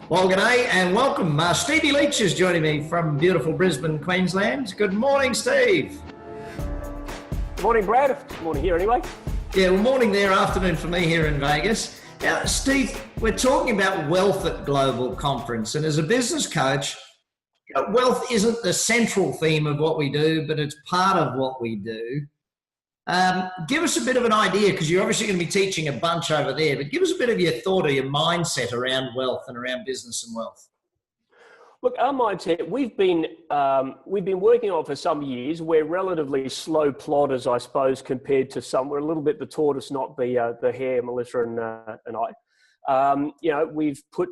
Well, g'day and welcome. Stevie Leach is joining me from beautiful Brisbane, Queensland. Good morning, Steve. Good morning, Brad. Good morning here anyway. Yeah, well, morning there, afternoon for me here in Vegas. Now, Steve, we're talking about wealth at Global Conference, and as a business coach, wealth isn't the central theme of what we do, but it's part of what we do. Give us a bit of an idea, because you're obviously going to be teaching a bunch over there, but give us a bit of your thought or your mindset around wealth and around business and wealth. Look, our mindset, we've been working on for some years. We're relatively slow plodders, I suppose, compared to some. We're a little bit the tortoise, not the hare, Melissa and I. We've put,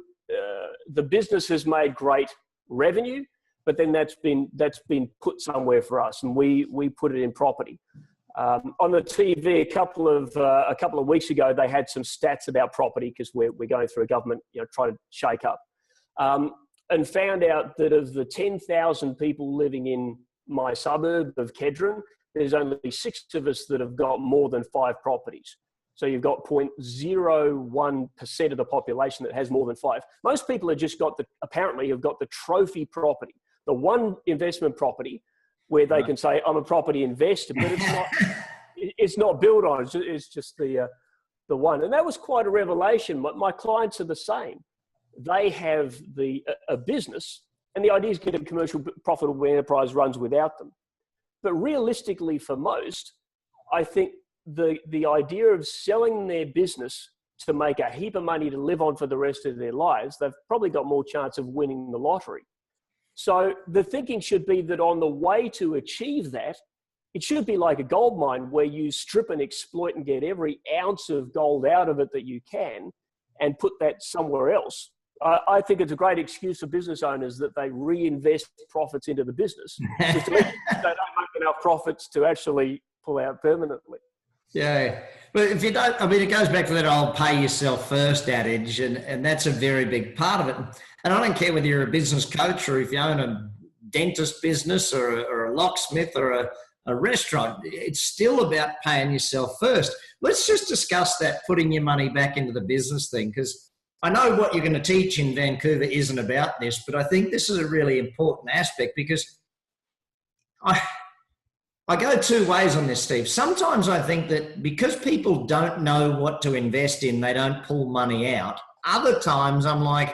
the business has made great revenue, but then that's been put somewhere for us, and we put it in property. On the TV a couple of weeks ago, they had some stats about property because we're going through a government, trying to shake up, and found out that of the 10,000 people living in my suburb of Kedron, there's only 6 of us that have got more than 5 properties. So you've got 0.01% of the population that has more than 5. Most people have just apparently have got the trophy property, the one investment property where they can say, I'm a property investor, but it's not built on, it's just the one. And that was quite a revelation. My clients are the same. They have a business, and the idea is get a commercial profitable enterprise runs without them. But realistically for most, I think the idea of selling their business to make a heap of money to live on for the rest of their lives, they've probably got more chance of winning the lottery. So the thinking should be that on the way to achieve that, it should be like a gold mine where you strip and exploit and get every ounce of gold out of it that you can and put that somewhere else. I think it's a great excuse for business owners that they reinvest profits into the business because they don't make enough profits to actually pull out permanently. Yeah, but if you don't, it goes back to that old pay yourself first adage, and that's a very big part of it. And I don't care whether you're a business coach or if you own a dentist business or a locksmith or a restaurant, it's still about paying yourself first. Let's just discuss that putting your money back into the business thing, because I know what you're going to teach in Vancouver isn't about this, but I think this is a really important aspect because I go 2 ways on this, Steve. Sometimes I think that because people don't know what to invest in, they don't pull money out. Other times I'm like,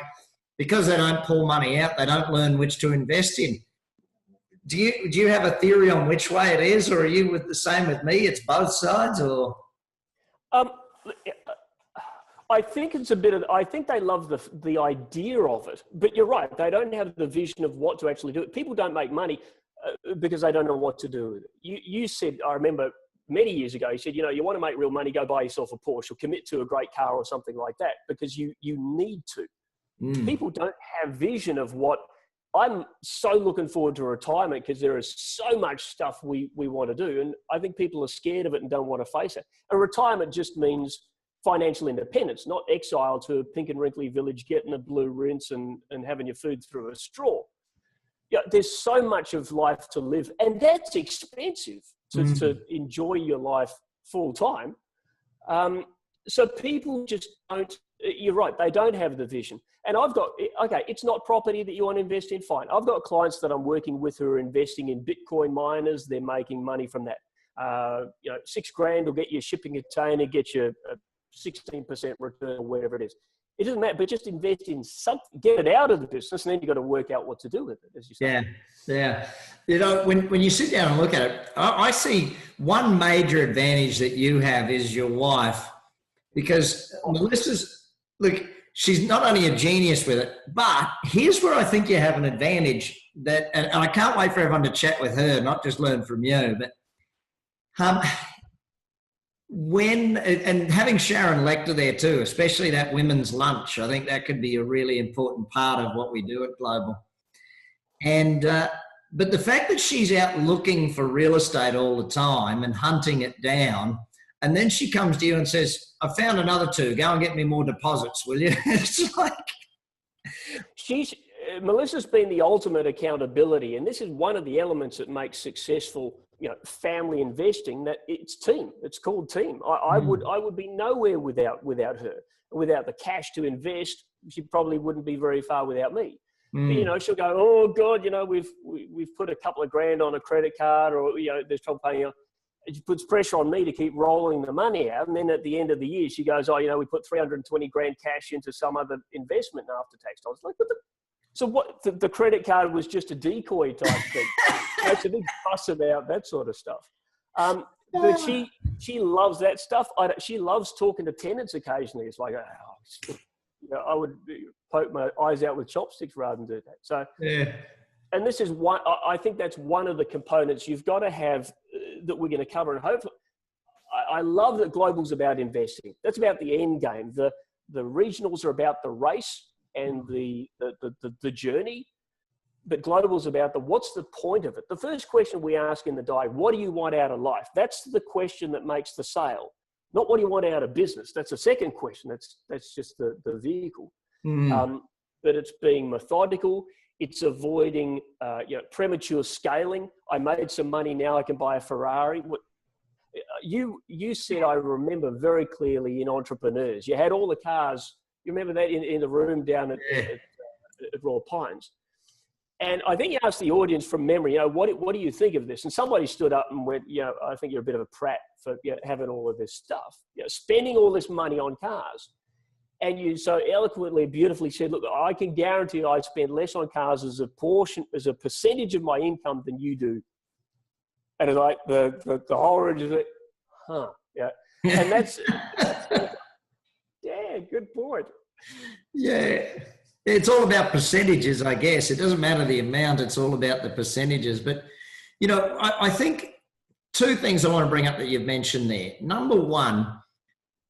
because they don't pull money out, they don't learn which to invest in. Do you have a theory on which way it is, or are you the same with me? It's both sides, or? I think it's a bit of, I think they love the idea of it, but you're right. They don't have the vision of what to actually do. People don't make money because they don't know what to do with it. You said, I remember many years ago, you said, you want to make real money, go buy yourself a Porsche or commit to a great car or something like that, because you need to. People don't have vision of what. I'm so looking forward to retirement because there is so much stuff we want to do. And I think people are scared of it and don't want to face it. And retirement just means financial independence, not exile to a pink and wrinkly village, getting a blue rinse and having your food through a straw. There's so much of life to live, and that's expensive to enjoy your life full time. So people just don't, you're right, they don't have the vision. And I've got, okay, it's not property that you want to invest in, fine. I've got clients that I'm working with who are investing in Bitcoin miners. They're making money from that. $6,000 will get you a shipping container, get you a 16% return or whatever it is. It doesn't matter, but just invest in something, get it out of the business, and then you've got to work out what to do with it, as you say. Yeah. When you sit down and look at it, I see one major advantage that you have is your wife, because Melissa's, look, she's not only a genius with it, but here's where I think you have an advantage that, and I can't wait for everyone to chat with her, not just learn from you, but and having Sharon Lecter there too, especially that women's lunch, I think that could be a really important part of what we do at Global. And, but the fact that she's out looking for real estate all the time and hunting it down, and then she comes to you and says, I found another 2, go and get me more deposits, will you? It's like... Melissa's been the ultimate accountability, and this is one of the elements that makes successful family investing, that it's team. It's called team. I would be nowhere without her, without the cash to invest, she probably wouldn't be very far without me. But, she'll go, oh God, we've put a couple of grand on a credit card, or, there's trouble paying. It puts pressure on me to keep rolling the money out. And then at the end of the year, she goes, oh, we put 320 grand cash into some other investment after tax. I was like, so what? The credit card was just a decoy type thing. Makes a big fuss about that sort of stuff. But she loves that stuff. She loves talking to tenants occasionally. It's like, I would poke my eyes out with chopsticks rather than do that. So, and this is one, I think that's one of the components you've got to have that we're going to cover. And hopefully, I love that Global's about investing. That's about the end game. The regionals are about the race and the journey, but Global's about what's the point of it? The first question we ask in the dive, what do you want out of life? That's the question that makes the sale. Not what do you want out of business. That's a second question. That's just the vehicle. But it's being methodical. It's avoiding premature scaling. I made some money, now I can buy a Ferrari. You said, I remember very clearly in Entrepreneurs, you had all the cars. You remember that in the room down at Royal Pines. And I think you asked the audience from memory, what do you think of this? And somebody stood up and went, I think you're a bit of a prat for having all of this stuff, spending all this money on cars. And you so eloquently, beautifully said, look, I can guarantee I spend less on cars as a percentage of my income than you do. And it's like the whole room is like, and that's yeah, good point. Yeah. It's all about percentages, I guess. It doesn't matter the amount. It's all about the percentages. But, I think two things I want to bring up that you've mentioned there. Number one,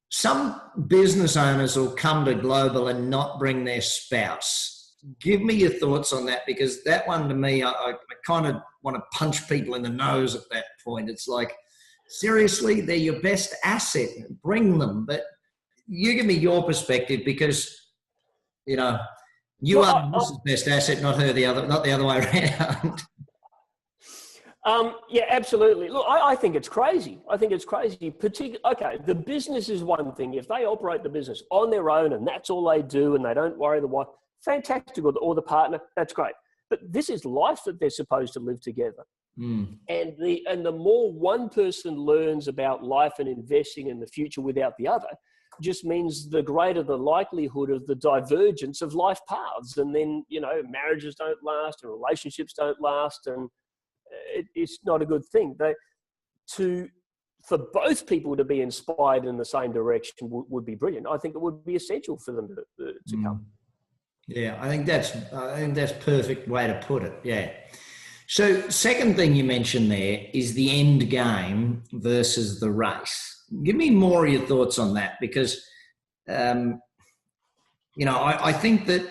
some business owners will come to Global and not bring their spouse. Give me your thoughts on that, because that one to me, I kind of want to punch people in the nose at that point. It's like, seriously, they're your best asset. Bring them. But you give me your perspective, because, you are the best asset, not the other way around. Yeah, absolutely. Look, I think it's crazy. Okay, the business is one thing. If they operate the business on their own and that's all they do and they don't worry the wife, fantastic, or the partner, that's great. But this is life that they're supposed to live together. And the more one person learns about life and investing in the future without the other, just means the greater the likelihood of the divergence of life paths. And then, marriages don't last and relationships don't last, and it's not a good thing. For both people to be inspired in the same direction would be brilliant. I think it would be essential for them to come. Yeah, I think that's perfect way to put it. Yeah. So second thing you mentioned there is the end game versus the race. Give me more of your thoughts on that, because, I think that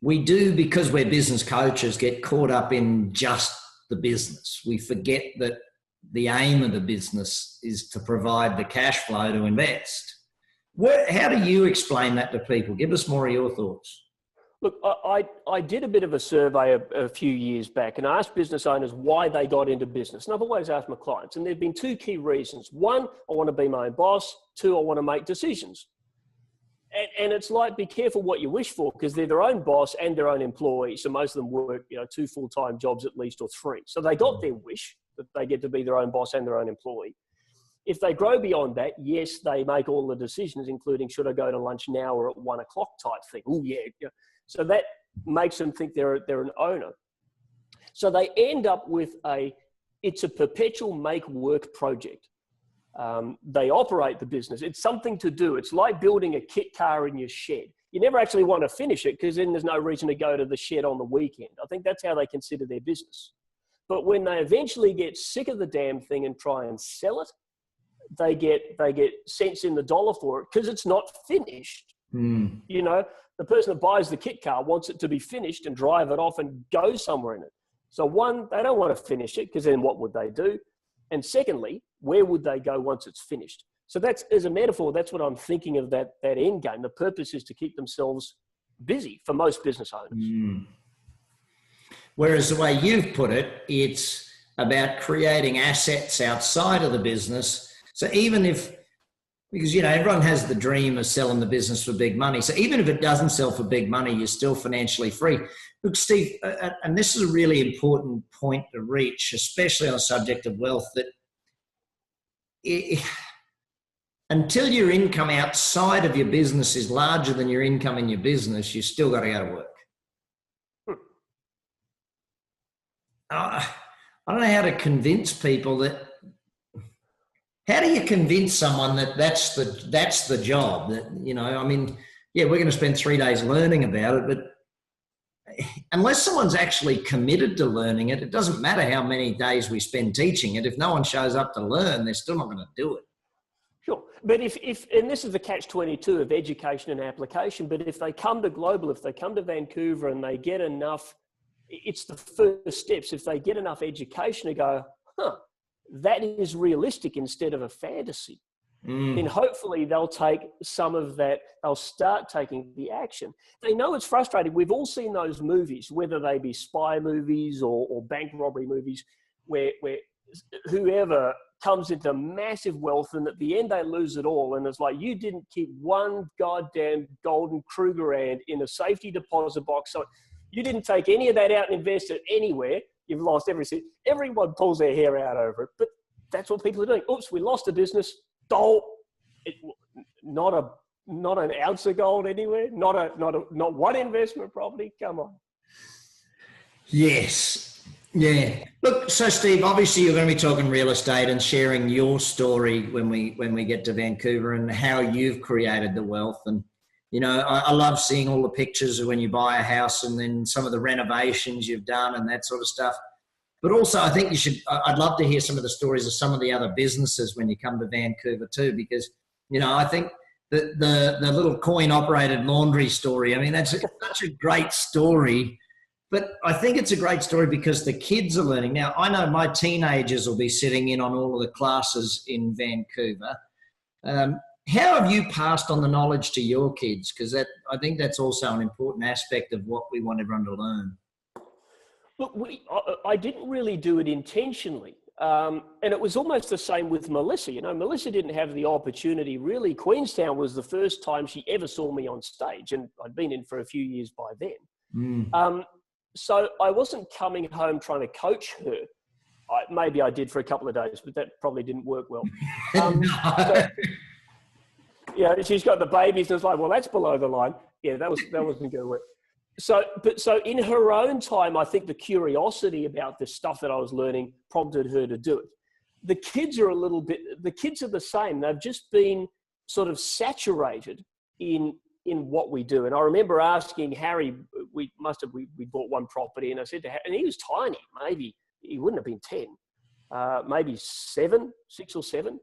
we do, because we're business coaches, get caught up in just the business. We forget that the aim of the business is to provide the cash flow to invest. How do you explain that to people? Give us more of your thoughts. Look, I did a bit of a survey a few years back, and I asked business owners why they got into business. And I've always asked my clients, and there have been two key reasons. One, I want to be my own boss. Two, I want to make decisions. And it's like, be careful what you wish for, because they're their own boss and their own employee. So most of them work, 2 full-time jobs at least, or 3. So they got their wish that they get to be their own boss and their own employee. If they grow beyond that, yes, they make all the decisions, including should I go to lunch now or at 1 o'clock type thing. Oh yeah. So that makes them think they're an owner. So they end up with it's a perpetual make work project. They operate the business. It's something to do. It's like building a kit car in your shed. You never actually want to finish it, because then there's no reason to go to the shed on the weekend. I think that's how they consider their business. But when they eventually get sick of the damn thing and try and sell it, they get cents in the dollar for it, because it's not finished. The person that buys the kit car wants it to be finished and drive it off and go somewhere in it. So one, they don't want to finish it, because then what would they do? And secondly, where would they go once it's finished? So that's, as a metaphor, that's what I'm thinking of, that end game. The purpose is to keep themselves busy for most business owners. Whereas the way you've put it, it's about creating assets outside of the business. So even if Because, everyone has the dream of selling the business for big money. So even if it doesn't sell for big money, you're still financially free. Look, Steve, and this is a really important point to reach, especially on the subject of wealth, that until your income outside of your business is larger than your income in your business, you still got to go to work. I don't know how to convince people that. How do you convince someone that that's the job? That, we're going to spend 3 days learning about it, but unless someone's actually committed to learning it, it doesn't matter how many days we spend teaching it. If no one shows up to learn, they're still not going to do it. Sure. But if and this is the catch-22 of education and application, but if they come to global, if they come to Vancouver and they get enough, it's the first steps. If they get enough education to go, that is realistic instead of a fantasy, then hopefully they'll take some of that, they'll start taking the action. They know it's frustrating. We've all seen those movies, whether they be spy movies or bank robbery movies, where whoever comes into massive wealth and at the end they lose it all. And it's like, you didn't keep one goddamn golden Krugerrand in a safety deposit box. So you didn't take any of that out and invest it anywhere. You've lost everything. Everyone pulls their hair out over it, but that's what people are doing. Oops, we lost a business. Not an ounce of gold anywhere. Not one investment property. Come on. Yes. Yeah. Look, so Steve, obviously you're going to be talking real estate and sharing your story when we get to Vancouver and how you've created the wealth. And I love seeing all the pictures of when you buy a house and then some of the renovations you've done and that sort of stuff. But also I think I'd love to hear some of the stories of some of the other businesses when you come to Vancouver too, because, I think the little coin operated laundry story, that's such a great story, but I think it's a great story because the kids are learning. Now, I know my teenagers will be sitting in on all of the classes in Vancouver. How have you passed on the knowledge to your kids? Because I think that's also an important aspect of what we want everyone to learn. Look, I didn't really do it intentionally. And it was almost the same with Melissa. Melissa didn't have the opportunity. Really, Queenstown was the first time she ever saw me on stage. And I'd been in for a few years by then. So I wasn't coming home trying to coach her. Maybe I did for a couple of days, but that probably didn't work well. She's got the babies and it's like, well, that's below the line. Yeah, that wasn't going to work. So in her own time, I think the curiosity about the stuff that I was learning prompted her to do it. The kids are the same. They've just been sort of saturated in what we do. And I remember asking Harry, we bought one property and I said to Harry, and he was tiny, maybe he wouldn't have been 10, maybe 6 or 7.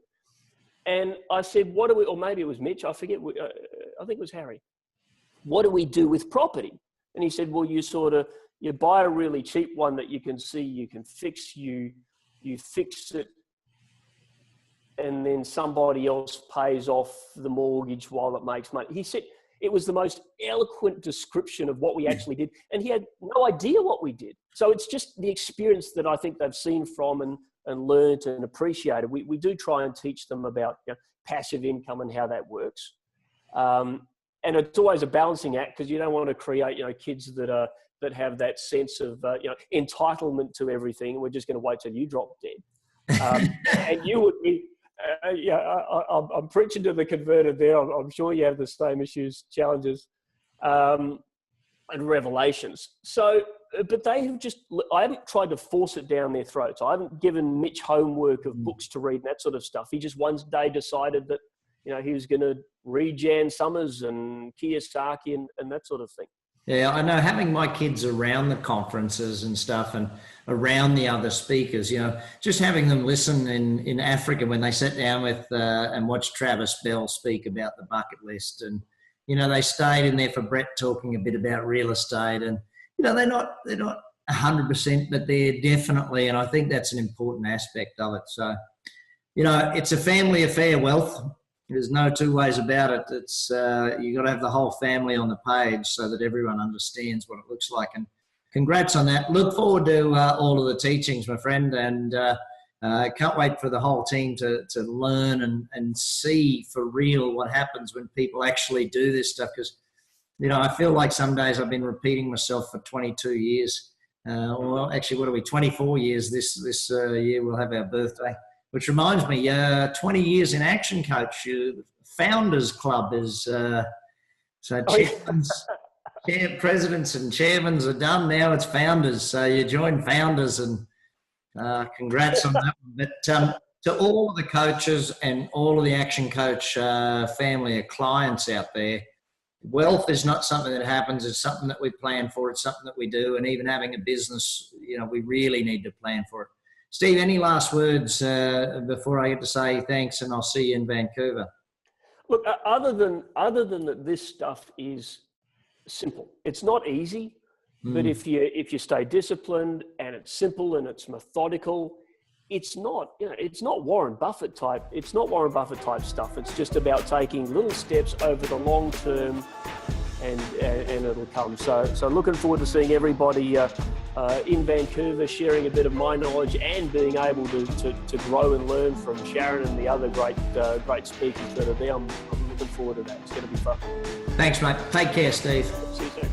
And I said, or maybe it was Mitch, I forget, I think it was Harry. What do we do with property? And he said, well, you buy a really cheap one that you can see, you can fix, you fix it, and then somebody else pays off the mortgage while it makes money. He said it was the most eloquent description of what we actually did. And he had no idea what we did. So it's just the experience that I think they've seen from and learned and appreciated. We do try and teach them about passive income and how that works. And it's always a balancing act because you don't want to create, kids that have that sense of, entitlement to everything. We're just going to wait till you drop dead. And you would be, I'm preaching to the converted there. I'm sure you have the same issues, challenges, and revelations. So, but they have I haven't tried to force it down their throats. I haven't given Mitch homework of books to read and that sort of stuff. He just one day decided that, he was going to read Jan Summers and Kiyosaki and that sort of thing. Yeah, I know having my kids around the conferences and stuff and around the other speakers, just having them listen in Africa when they sat down with and watched Travis Bell speak about the bucket list. And, they stayed in there for Brett talking a bit about real estate and, they're not 100%, but they're definitely, and I think that's an important aspect of it. So, it's a family affair, wealth. There's no two ways about it. It's you got to have the whole family on the page so that everyone understands what it looks like. And congrats on that. Look forward to all of the teachings, my friend. And Can't wait for the whole team to learn and see for real what happens when people actually do this stuff. Because, I feel like some days I've been repeating myself for 22 years. Well, actually, what are we, 24 years this year we'll have our birthday. Which reminds me, 20 years in Action Coach, Founders Club is, so presidents and chairmen are done. Now it's founders. So you join founders, and congrats on that one. But to all of the coaches and all of the Action Coach family of clients out there, wealth is not something that happens. It's something that we plan for. It's something that we do. And even having a business, we really need to plan for it. Steve, any last words before I get to say thanks, and I'll see you in Vancouver? Look, other than that, this stuff is simple. It's not easy, but if you stay disciplined and it's simple and it's methodical, it's not Warren Buffett type. It's not Warren Buffett type stuff. It's just about taking little steps over the long term, and it'll come. So looking forward to seeing everybody in Vancouver, sharing a bit of my knowledge and being able to grow and learn from Sharon and the other great speakers that are there. I'm looking forward to that. It's going to be fun. Thanks, mate. Take care, Steve. See you soon.